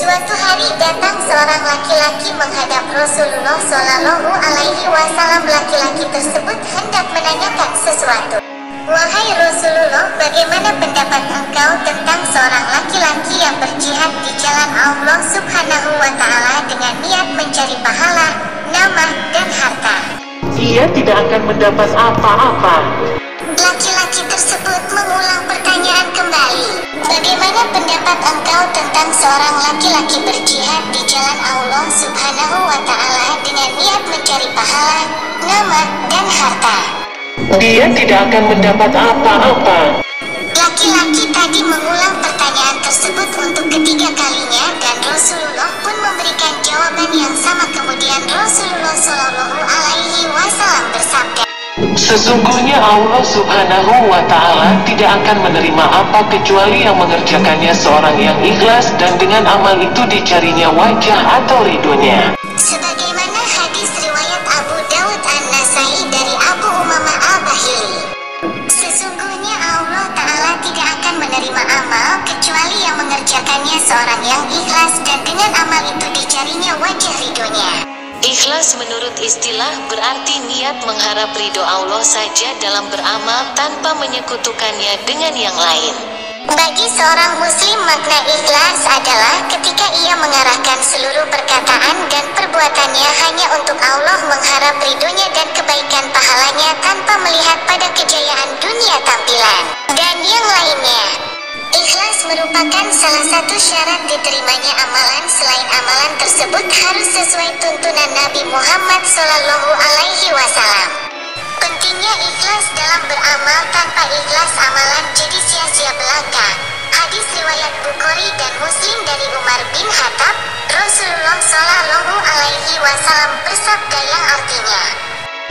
Suatu hari datang seorang laki-laki menghadap Rasulullah Shallallahu Alaihi Wasallam. Laki-laki tersebut hendak menanyakan sesuatu. Wahai Rasulullah, bagaimana pendapat engkau tentang seorang laki-laki yang berjihad di jalan Allah Subhanahu wa Ta'ala dengan niat mencari pahala, nama, dan harta? Ia tidak akan mendapat apa-apa. Laki-laki tersebut mengulang pertanyaan kembali. Bagaimana pendapat engkau tentang seorang laki-laki berjihad di jalan Allah Subhanahu wa Ta'ala dengan niat mencari pahala, nama, dan harta? Dia tidak akan mendapat apa-apa. Laki-laki tadi mengulang pertanyaan tersebut untuk ketiga kalinya dan Rasulullah pun memberikan jawaban yang sama. Kemudian Rasulullah Shallallahu Alaihi Wasallam bersabda, Sesungguhnya Allah Subhanahu wa Ta'ala tidak akan menerima apa kecuali yang mengerjakannya seorang yang ikhlas dan dengan amal itu dicarinya wajah atau ridhonya. sebagaimana hadis riwayat Abu Dawud An-Nasai dari Abu Umamah Al-Bahili. Sesungguhnya Allah Ta'ala tidak akan menerima amal kecuali yang mengerjakannya seorang yang ikhlas dan dengan amal itu dicarinya wajah ridhonya. Ikhlas menurut istilah berarti niat mengharap ridho Allah saja dalam beramal tanpa menyekutukannya dengan yang lain. Bagi seorang muslim, makna ikhlas adalah ketika ia mengarahkan seluruh perkataan dan perbuatannya hanya untuk Allah, mengharap ridhonya dan kebaikan pahalanya tanpa melihat pada kejayaan dunia tampilan dan yang lainnya. Ikhlas merupakan salah satu syarat diterimanya amalan. Selain amalan tersebut harus sesuai tuntunan Nabi Muhammad Shallallahu Alaihi Wasallam. Pentingnya ikhlas dalam beramal, tanpa ikhlas amalan jadi sia-sia belaka. Hadis riwayat Bukhari dan Muslim dari Umar bin Khattab, Rasulullah Shallallahu Alaihi Wasallam bersabda yang artinya,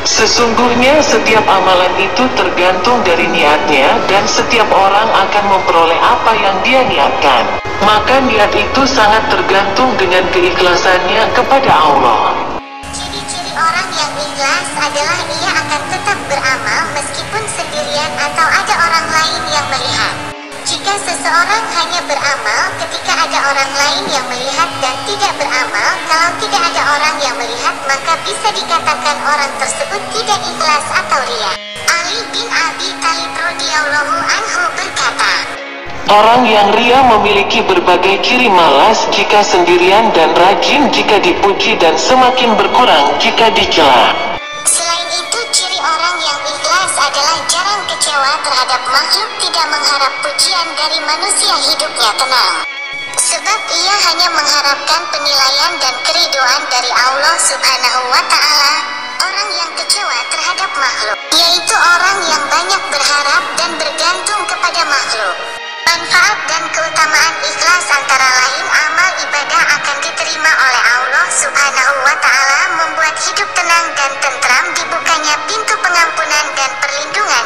Sesungguhnya setiap amalan itu tergantung dari niatnya dan setiap orang akan memperoleh apa yang dia niatkan. Maka niat itu sangat tergantung dengan keikhlasannya kepada Allah. ciri-ciri orang yang ikhlas adalah ia akan tetap beramal meskipun sendirian atau ada orang lain yang melihat. Jika seseorang hanya beramal ketika ada orang lain yang melihat dan tidak beramal kalau tidak ada orang yang melihat, maka bisa dikatakan orang tersebut tidak ikhlas atau riya. Ali bin Abi Thalib radhiyallahu anhu berkata, Orang yang ria memiliki berbagai ciri, malas jika sendirian dan rajin jika dipuji dan semakin berkurang jika dicela. selain itu ciri orang yang ikhlas adalah jarang kecewa terhadap makhluk, tidak mengharap pujian dari manusia, hidupnya tenang. Sebab ia hanya mengharapkan penilaian dan keridoan dari Allah Subhanahu wa Ta'ala. Orang yang kecewa terhadap makhluk, yaitu orang yang banyak berharap dan bergantung kepada makhluk. Manfaat dan keutamaan ikhlas antara lain amal ibadah akan diterima oleh Allah Subhanahu wa Ta'ala, membuat hidup tenang dan tentram, dibukanya pintu pengampunan dan perlindungan